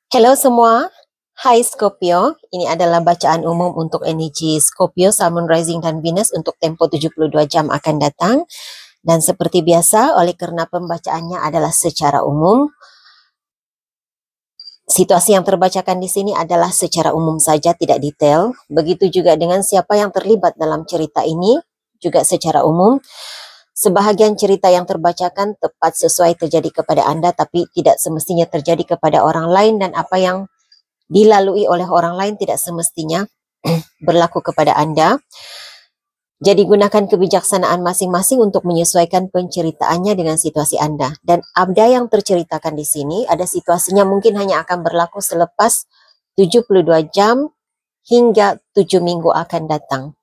Hello semua, hai Scorpio. Ini adalah bacaan umum untuk energi Scorpio, Sun, Moon, Rising, dan Venus untuk tempo 72 jam akan datang. Dan seperti biasa, oleh kerana pembacaannya adalah secara umum, situasi yang terbacakan di sini adalah secara umum saja, tidak detail. Begitu juga dengan siapa yang terlibat dalam cerita ini, juga secara umum. Sebahagian cerita yang terbacakan tepat sesuai terjadi kepada Anda, tapi tidak semestinya terjadi kepada orang lain, dan apa yang dilalui oleh orang lain tidak semestinya berlaku kepada Anda. Jadi gunakan kebijaksanaan masing-masing untuk menyesuaikan penceritaannya dengan situasi Anda. Dan ada yang terceritakan di sini, ada situasinya mungkin hanya akan berlaku selepas 72 jam hingga 7 minggu akan datang.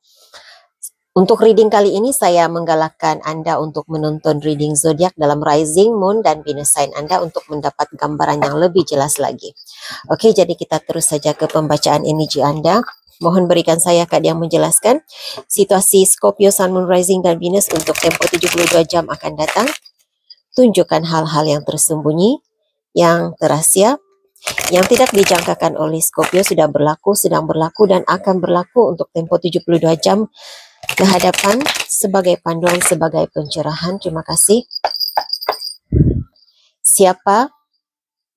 Untuk reading kali ini, saya menggalakkan Anda untuk menonton reading zodiak dalam Rising, Moon, dan Venus sign Anda untuk mendapat gambaran yang lebih jelas lagi. Oke, jadi kita terus saja ke pembacaan energi Anda. Mohon berikan saya Kak yang menjelaskan situasi Scorpio, Sun, Moon, Rising, dan Venus untuk tempoh 72 jam akan datang. Tunjukkan hal-hal yang tersembunyi, yang terasia, yang tidak dijangkakan oleh Scorpio sudah berlaku, sedang berlaku, dan akan berlaku untuk tempoh 72 jam ke hadapan sebagai panduan, sebagai pencerahan. Terima kasih. Siapa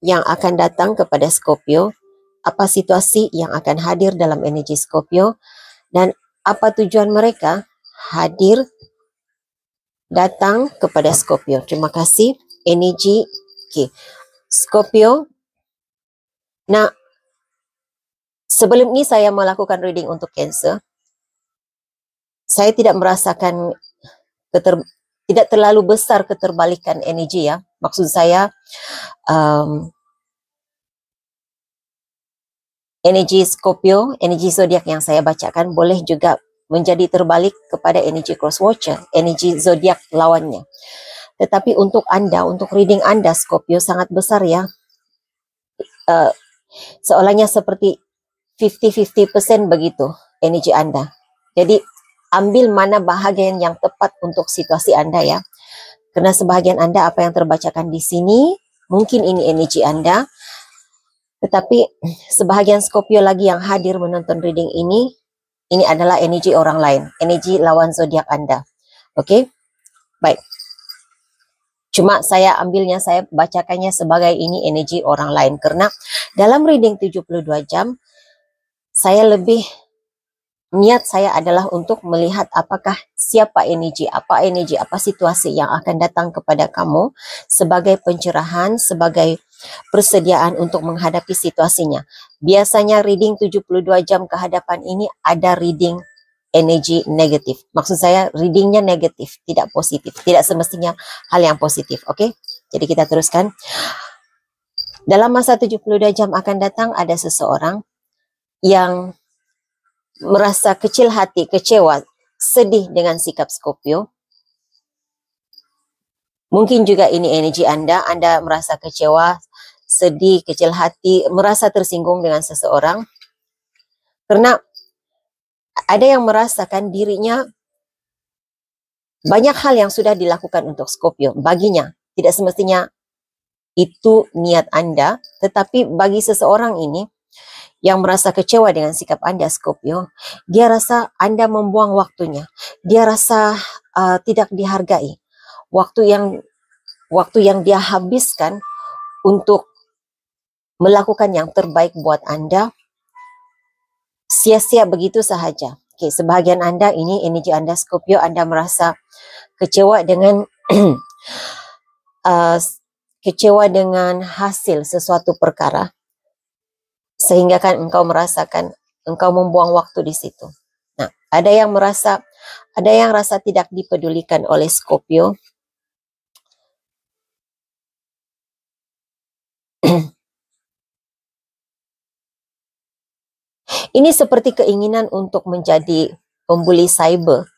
yang akan datang kepada Scorpio? Apa situasi yang akan hadir dalam energi Scorpio? Dan apa tujuan mereka hadir datang kepada Scorpio? Terima kasih. Energi Scorpio. Nah, sebelum ini saya melakukan reading untuk Cancer. Saya tidak merasakan tidak terlalu besar keterbalikan energi ya. Maksud saya energi Scorpio, energi zodiak yang saya bacakan boleh juga menjadi terbalik kepada energi cross watcher, energi zodiak lawannya. Tetapi untuk Anda, untuk reading Anda Scorpio sangat besar ya. Seolahnya seperti 50-50% begitu energi Anda. Jadi ambil mana bahagian yang tepat untuk situasi Anda ya. Karena sebahagian Anda apa yang terbacakan di sini, mungkin ini energi Anda. Tetapi sebahagian Scorpio lagi yang hadir menonton reading ini adalah energi orang lain, energi lawan zodiak Anda. Oke? Baik. Cuma saya ambilnya, saya bacakannya sebagai ini energi orang lain. Karena dalam reading 72 jam, saya lebih niat saya adalah untuk melihat apakah siapa energi, apa situasi yang akan datang kepada kamu sebagai pencerahan, sebagai persediaan untuk menghadapi situasinya. Biasanya reading 72 jam ke hadapan ini ada reading energi negatif. Maksud saya readingnya negatif, tidak positif. Tidak semestinya hal yang positif. Oke? Jadi kita teruskan. Dalam masa 72 jam akan datang ada seseorang yang merasa kecil hati, kecewa, sedih dengan sikap Scorpio. Mungkin juga ini energi Anda merasa kecewa, sedih, kecil hati, merasa tersinggung dengan seseorang. Karena ada yang merasakan dirinya banyak hal yang sudah dilakukan untuk Scorpio. Baginya, tidak semestinya itu niat Anda, tetapi bagi seseorang ini, yang merasa kecewa dengan sikap Anda Scorpio, dia rasa Anda membuang waktunya. Dia rasa tidak dihargai. Waktu yang dia habiskan untuk melakukan yang terbaik buat Anda sia-sia begitu sahaja. Oke, sebahagian Anda ini energi Anda Scorpio, Anda merasa kecewa dengan kecewa dengan hasil sesuatu perkara. Sehingga kan engkau merasakan engkau membuang waktu di situ. Nah, ada yang rasa tidak dipedulikan oleh Scorpio. Ini seperti keinginan untuk menjadi pembuli cyber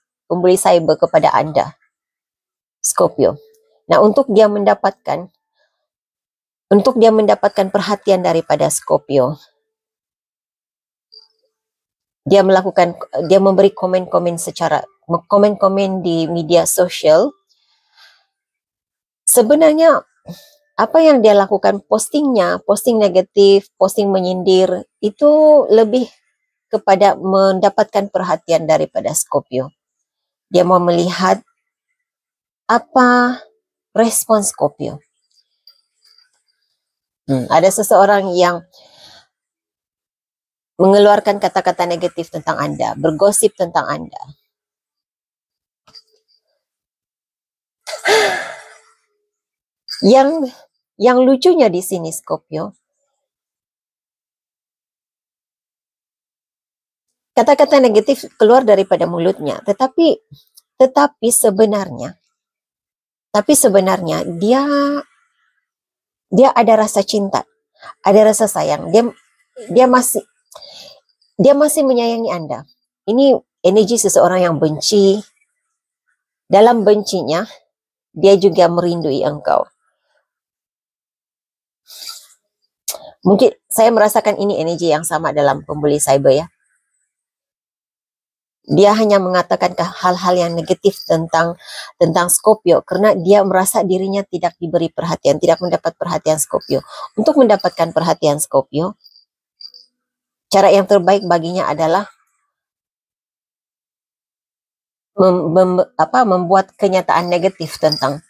kepada Anda, Scorpio. Nah, untuk dia mendapatkan perhatian daripada Scorpio, dia memberi komen-komen di media sosial. Sebenarnya apa yang dia lakukan, postingnya, posting negatif, posting menyindir, itu lebih kepada mendapatkan perhatian daripada Scorpio. Dia mau melihat apa respon Scorpio. Ada seseorang yang mengeluarkan kata-kata negatif tentang Anda, bergosip tentang Anda. Yang lucunya di sini Scorpio, kata-kata negatif keluar daripada mulutnya, tetapi sebenarnya dia ada rasa cinta, ada rasa sayang. Dia masih menyayangi Anda. Ini energi seseorang yang benci. Dalam bencinya, dia juga merindui engkau. Mungkin saya merasakan ini energi yang sama dalam pembuli cyber ya. Dia hanya mengatakan hal-hal yang negatif tentang Scorpio karena dia merasa dirinya tidak diberi perhatian, tidak mendapat perhatian Scorpio. Untuk mendapatkan perhatian Scorpio, cara yang terbaik baginya adalah membuat kenyataan negatif tentang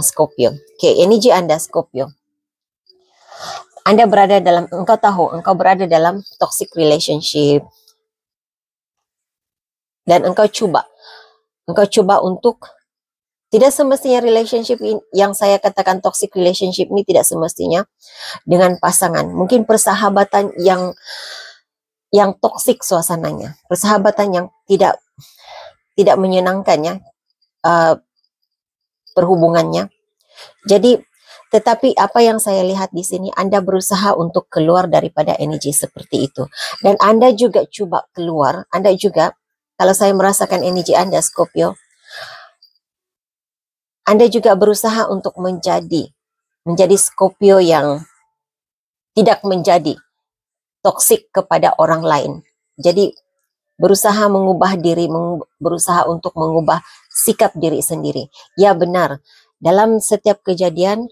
Scorpio. Oke, energi Anda Scorpio. Engkau tahu engkau berada dalam toxic relationship. Dan engkau coba untuk, tidak semestinya relationship yang saya katakan toxic relationship ini tidak semestinya dengan pasangan. Mungkin persahabatan yang toxic suasananya, persahabatan yang tidak menyenangkannya perhubungannya. Jadi, tetapi apa yang saya lihat di sini, Anda berusaha untuk keluar daripada energi seperti itu. Dan Anda juga coba keluar, Anda juga, kalau saya merasakan energi Anda, Scorpio, Anda juga berusaha untuk menjadi Scorpio yang tidak menjadi toksik kepada orang lain. Jadi, berusaha mengubah diri, berusaha untuk mengubah sikap diri sendiri. Ya benar, dalam setiap kejadian,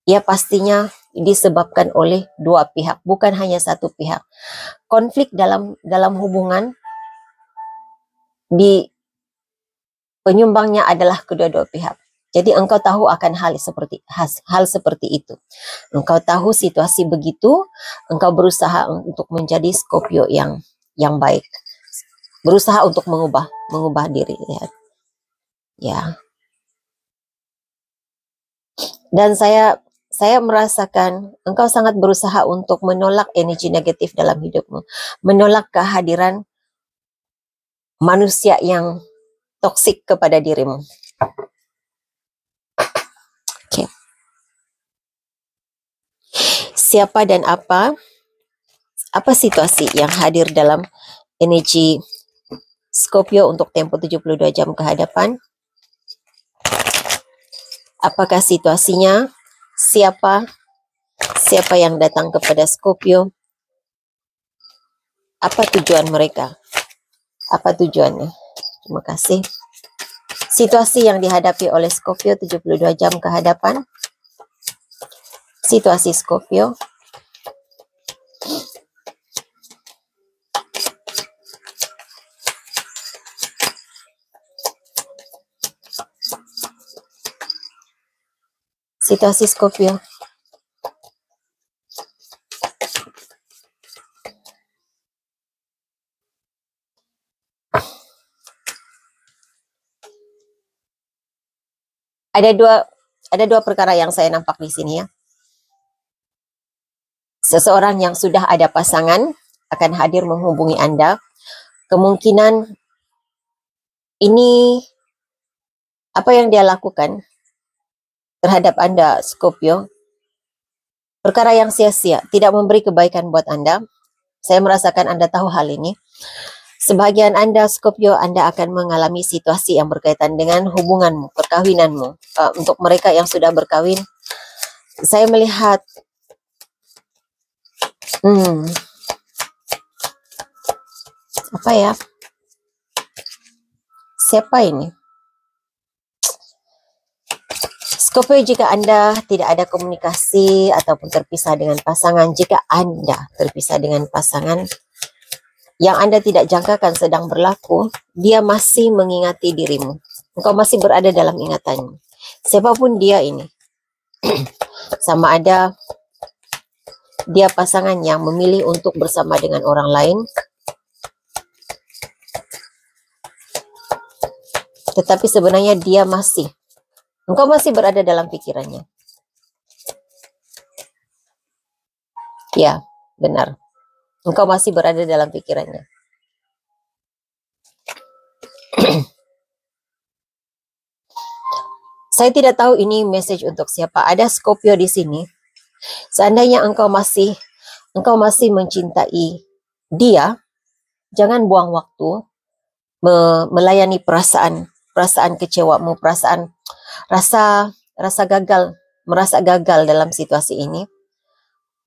ya pastinya disebabkan oleh dua pihak, bukan hanya satu pihak. Konflik dalam hubungan di penyumbangnya adalah kedua-dua pihak. Jadi engkau tahu akan hal seperti itu. Engkau tahu situasi begitu, engkau berusaha untuk menjadi Scorpio yang baik. Berusaha untuk mengubah diri ya. Ya. Dan saya merasakan engkau sangat berusaha untuk menolak energi negatif dalam hidupmu. Menolak kehadiran manusia yang toksik kepada dirimu. Okay. Siapa dan apa situasi yang hadir dalam energi Scorpio untuk tempo 72 jam ke hadapan? Apakah situasinya? Siapa yang datang kepada Scorpio? Apa tujuan mereka? Apa tujuannya? Terima kasih. Situasi yang dihadapi oleh Scorpio 72 jam ke hadapan. Situasi Scorpio. Situasi Scorpio. Ada dua perkara yang saya nampak di sini ya. Seseorang yang sudah ada pasangan akan hadir menghubungi Anda. Kemungkinan ini apa yang dia lakukan terhadap Anda, Scorpio, perkara yang sia-sia, tidak memberi kebaikan buat Anda. Saya merasakan Anda tahu hal ini. Sebagian Anda, Scorpio, Anda akan mengalami situasi yang berkaitan dengan hubunganmu, perkawinanmu. Untuk mereka yang sudah berkawin, saya melihat apa ya? Siapa ini? Scorpio, jika Anda tidak ada komunikasi ataupun terpisah dengan pasangan, jika Anda terpisah dengan pasangan yang Anda tidak jangkakan sedang berlaku, dia masih mengingati dirimu. Engkau masih berada dalam ingatannya. Siapapun dia ini, sama ada dia pasangan yang memilih untuk bersama dengan orang lain, tetapi sebenarnya engkau masih berada dalam pikirannya. Ya, benar. Engkau masih berada dalam pikirannya. Saya tidak tahu ini message untuk siapa. Ada Scorpio di sini. Seandainya engkau masih mencintai dia, jangan buang waktu melayani perasaan kecewamu, rasa gagal, merasa gagal dalam situasi ini.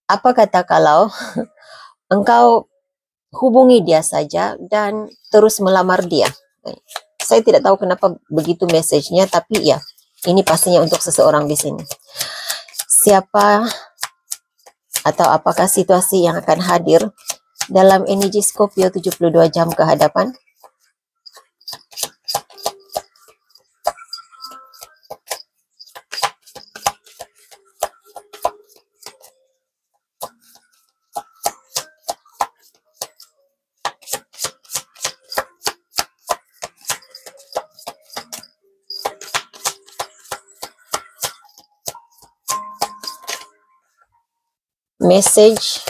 Apa kata kalau engkau hubungi dia saja dan terus melamar dia? Saya tidak tahu kenapa begitu message-nya, tapi ya, ini pastinya untuk seseorang di sini. Siapa atau apakah situasi yang akan hadir dalam energi Scorpio 72 jam ke hadapan? Message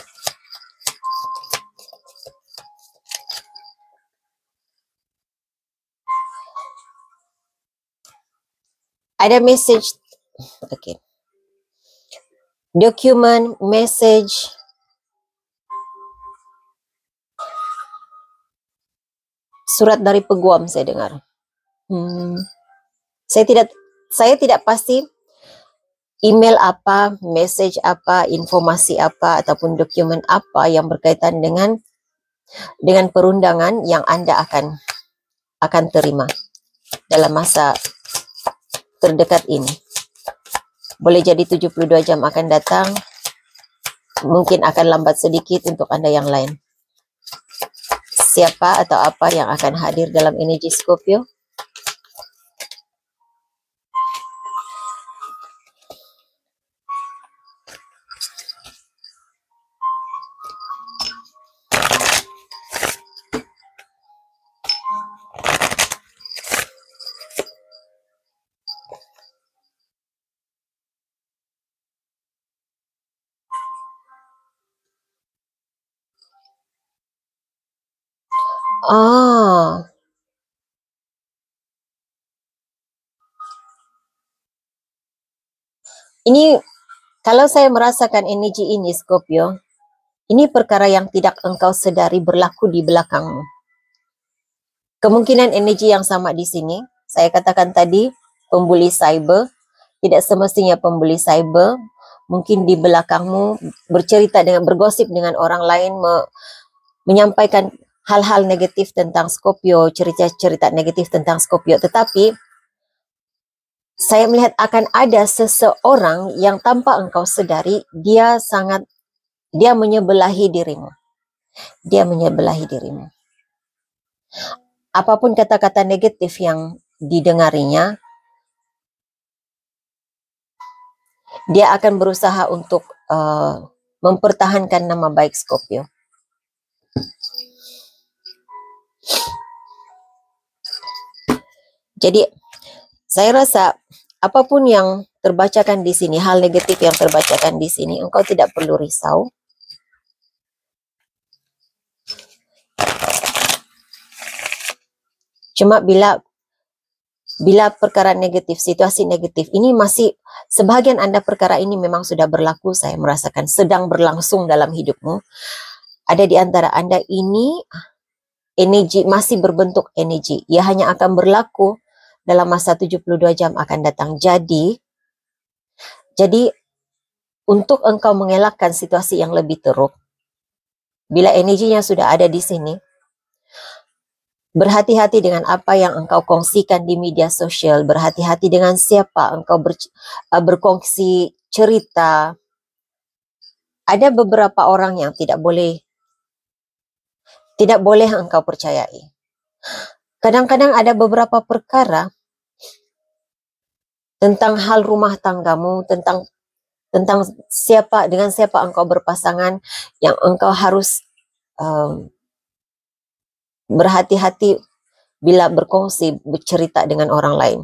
ada message, okay. Dokumen, message, surat dari peguam saya dengar. Saya tidak pasti email apa, message apa, informasi apa, ataupun dokumen apa yang berkaitan dengan perundangan yang Anda akan terima dalam masa terdekat ini. Boleh jadi 72 jam akan datang, mungkin akan lambat sedikit untuk Anda yang lain. Siapa atau apa yang akan hadir dalam energi Scorpio? Ini kalau saya merasakan energi ini Scorpio, ini perkara yang tidak engkau sedari berlaku di belakangmu. Kemungkinan energi yang sama di sini, saya katakan tadi, pembuli cyber, tidak semestinya pembuli cyber, mungkin di belakangmu bergosip dengan orang lain, menyampaikan hal-hal negatif tentang Scorpio, cerita-cerita negatif tentang Scorpio, tetapi saya melihat akan ada seseorang yang tanpa engkau sedari, dia menyebelahi dirimu. Dia menyebelahi dirimu. Apapun kata-kata negatif yang didengarinya, dia akan berusaha untuk mempertahankan nama baik Scorpio. Jadi, saya rasa apapun yang terbacakan di sini, hal negatif yang terbacakan di sini, engkau tidak perlu risau. Cuma bila perkara negatif, situasi negatif ini masih, sebagian Anda perkara ini memang sudah berlaku, saya merasakan sedang berlangsung dalam hidupmu. Ada di antara Anda ini energi, masih berbentuk energi. Ia hanya akan berlaku dalam masa 72 jam akan datang. Jadi untuk engkau mengelakkan situasi yang lebih teruk, bila energinya sudah ada di sini, Berhati-hati dengan apa yang engkau kongsikan di media sosial. Berhati-hati dengan siapa engkau berkongsi cerita. Ada beberapa orang yang tidak boleh engkau percayai. Kadang-kadang ada beberapa perkara tentang hal rumah tanggamu, tentang dengan siapa engkau berpasangan, yang engkau harus berhati-hati bila berkongsi, bercerita dengan orang lain.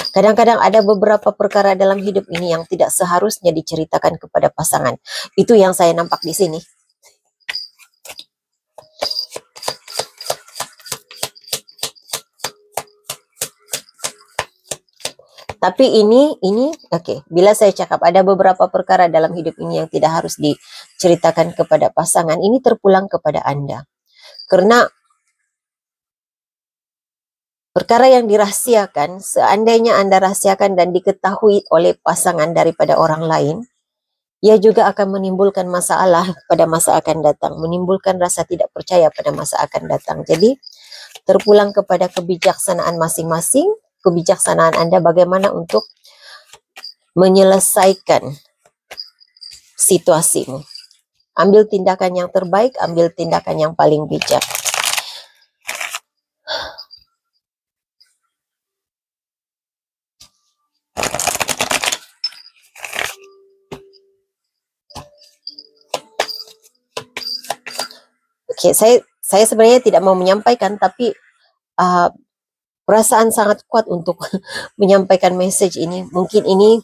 Kadang-kadang ada beberapa perkara dalam hidup ini yang tidak seharusnya diceritakan kepada pasangan. Itu yang saya nampak di sini. Tapi ini oke. Bila saya cakap ada beberapa perkara dalam hidup ini yang tidak harus diceritakan kepada pasangan, ini terpulang kepada Anda. Karena perkara yang dirahasiakan, seandainya Anda rahasiakan dan diketahui oleh pasangan daripada orang lain, ia juga akan menimbulkan masalah pada masa akan datang, menimbulkan rasa tidak percaya pada masa akan datang. Jadi, terpulang kepada kebijaksanaan masing-masing, kebijaksanaan Anda bagaimana untuk menyelesaikan situasimu. Ambil tindakan yang terbaik, ambil tindakan yang paling bijak. Oke, saya sebenarnya tidak mau menyampaikan, tapi perasaan sangat kuat untuk menyampaikan message ini. Mungkin ini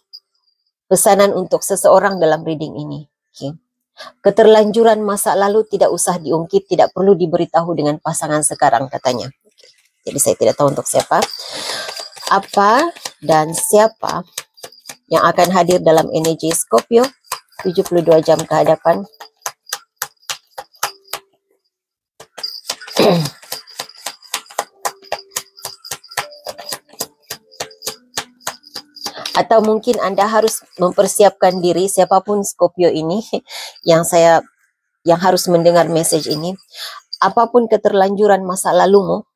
pesanan untuk seseorang dalam reading ini. Okay. Keterlanjuran masa lalu tidak usah diungkit, tidak perlu diberitahu dengan pasangan sekarang, katanya. Okay. Jadi saya tidak tahu untuk siapa. Apa dan siapa yang akan hadir dalam energi Scorpio 72 jam ke hadapan. Atau mungkin Anda harus mempersiapkan diri, siapapun Scorpio ini yang harus mendengar message ini. Apapun keterlanjuran masa lalumu,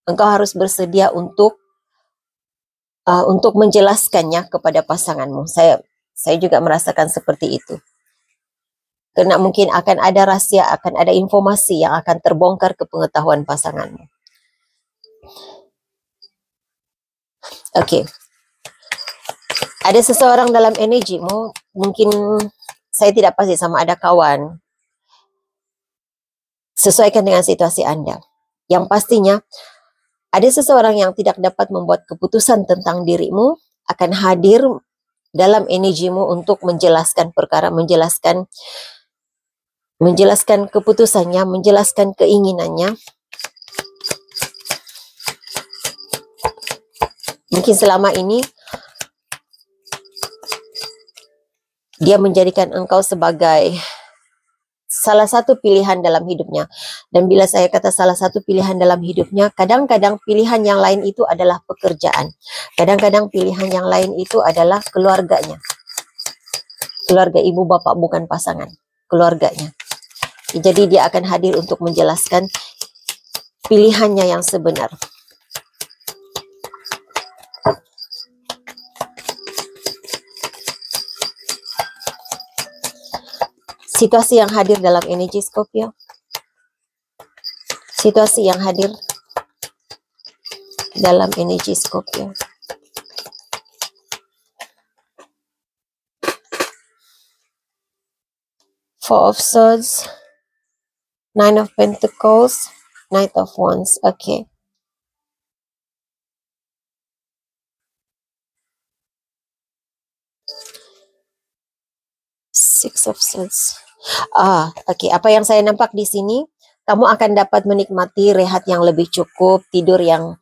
engkau harus bersedia untuk menjelaskannya kepada pasanganmu. Saya juga merasakan seperti itu. Karena mungkin akan ada rahasia, akan ada informasi yang akan terbongkar ke pengetahuan pasanganmu. Oke. Ada seseorang dalam energimu, mungkin saya tidak pasti sama ada kawan. Sesuaikan dengan situasi Anda. Yang pastinya, ada seseorang yang tidak dapat membuat keputusan tentang dirimu, akan hadir dalam energimu untuk menjelaskan perkara, menjelaskan keputusannya, menjelaskan keinginannya. Mungkin selama ini dia menjadikan engkau sebagai salah satu pilihan dalam hidupnya. Dan bila saya kata salah satu pilihan dalam hidupnya, kadang-kadang pilihan yang lain itu adalah pekerjaan. Kadang-kadang pilihan yang lain itu adalah keluarganya. Keluarga ibu bapak, bukan pasangan. Keluarganya. Jadi dia akan hadir untuk menjelaskan pilihannya yang sebenar. Situasi yang hadir dalam energi Scorpio. Situasi yang hadir dalam energi Scorpio. Four of Swords, Nine of Pentacles, Knight of Wands. Okay. Six of Swords. Oke. Apa yang saya nampak di sini, kamu akan dapat menikmati rehat yang lebih cukup, tidur yang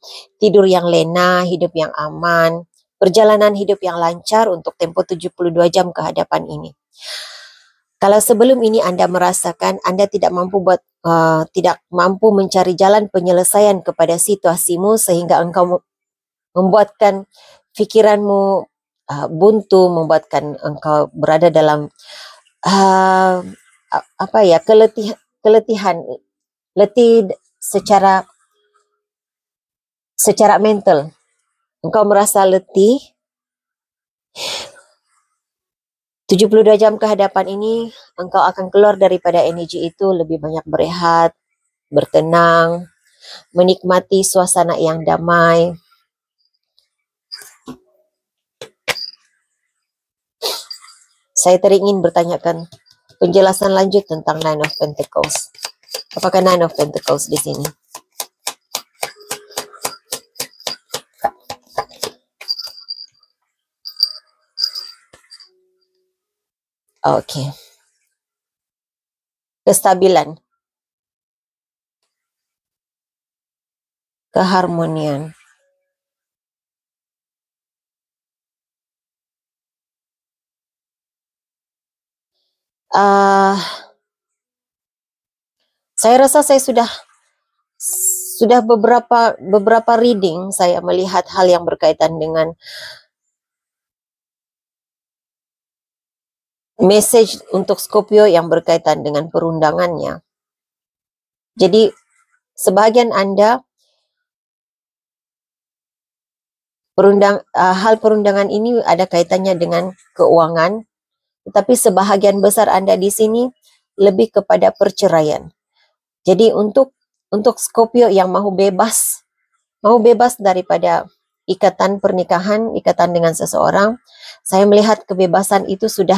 lena, hidup yang aman, perjalanan hidup yang lancar untuk tempo 72 jam ke hadapan ini. Kalau sebelum ini Anda merasakan Anda tidak mampu mencari jalan penyelesaian kepada situasimu sehingga engkau membuatkan pikiranmu buntu, membuatkan engkau berada dalam keletihan, letih secara mental. Engkau merasa letih, 72 jam ke hadapan ini, engkau akan keluar daripada energi itu, lebih banyak berehat, bertenang, menikmati suasana yang damai. Saya teringin bertanyakan penjelasan lanjut tentang Nine of Pentacles. Apakah Nine of Pentacles di sini? Oke. Kestabilan. Keharmonian. Saya rasa saya sudah beberapa reading saya melihat hal yang berkaitan dengan message untuk Scorpio yang berkaitan dengan perundangannya. Jadi sebagian Anda hal perundangan ini ada kaitannya dengan keuangan, tetapi sebahagian besar Anda di sini lebih kepada perceraian. Jadi untuk Scorpio yang mau bebas daripada ikatan pernikahan, ikatan dengan seseorang, saya melihat kebebasan itu sudah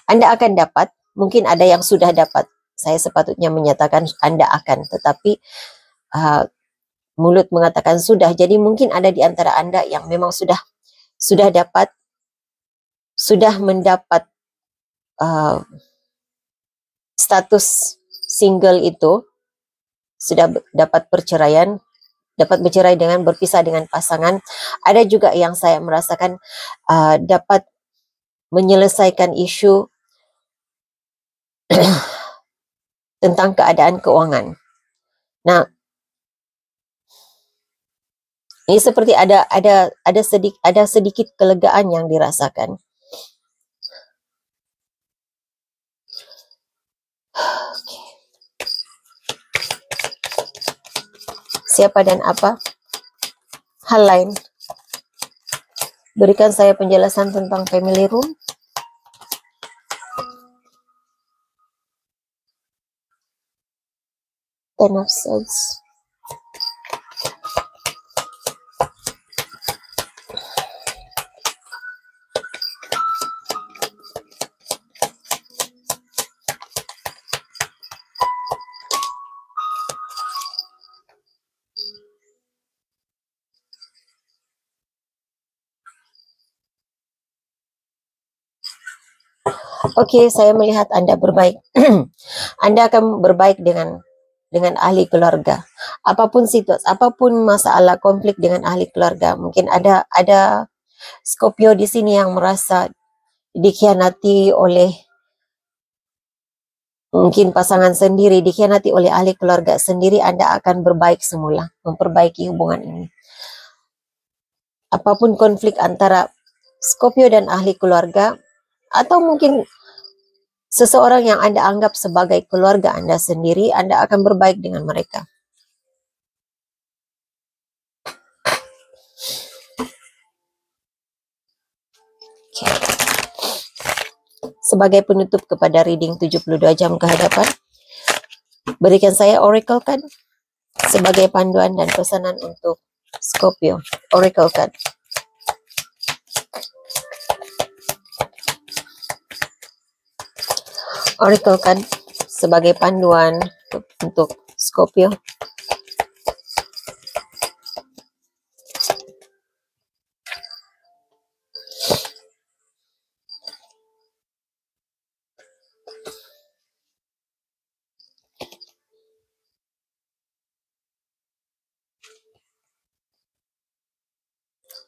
Anda akan dapat. Mungkin ada yang sudah dapat. Saya sepatutnya menyatakan Anda akan, tetapi mulut mengatakan sudah. Jadi mungkin ada di antara Anda yang memang sudah mendapat status single itu, sudah dapat perceraian, dapat bercerai dengan berpisah dengan pasangan. Ada juga yang saya merasakan dapat menyelesaikan isu tentang keadaan keuangan. Nah, ini seperti ada sedikit kelegaan yang dirasakan. Siapa dan apa? Hal lain. Berikan saya penjelasan tentang family room. Ten of Swords. Oke, saya melihat Anda berbaik. Anda akan berbaik dengan ahli keluarga. Apapun situasi, apapun masalah konflik dengan ahli keluarga, mungkin ada Scorpio di sini yang merasa dikhianati oleh mungkin pasangan sendiri, dikhianati oleh ahli keluarga sendiri. Anda akan berbaik semula, memperbaiki hubungan ini. Apapun konflik antara Scorpio dan ahli keluarga, atau mungkin seseorang yang Anda anggap sebagai keluarga Anda sendiri, Anda akan berbaik dengan mereka. Okay. Sebagai penutup kepada reading 72 jam ke hadapan, berikan saya Oracle card sebagai panduan dan pesanan untuk Scorpio. Oracle card. Oracle card sebagai panduan untuk Scorpio.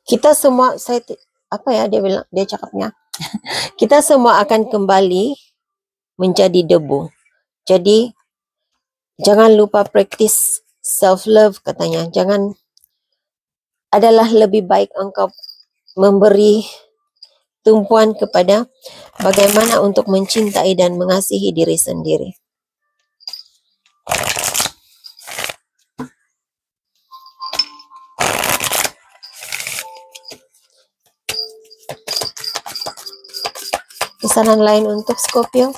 Kita semua, dia cakapnya, kita semua akan kembali menjadi debu. Jadi jangan lupa praktis self-love katanya. Adalah lebih baik engkau memberi tumpuan kepada bagaimana untuk mencintai dan mengasihi diri sendiri. pesanan lain untuk Scorpio?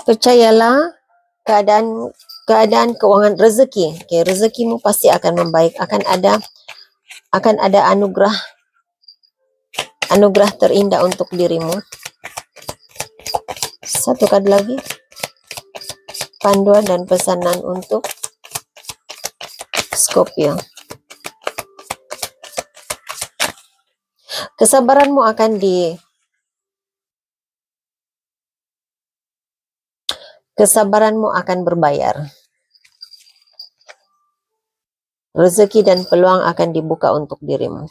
Percayalah keadaan keuangan rezeki. Okay, rezekimu pasti akan membaik. Akan ada anugerah terindah untuk dirimu. Satu kali lagi. Panduan dan pesanan untuk Scorpio. Kesabaranmu akan berbayar. Rezeki dan peluang akan dibuka untuk dirimu.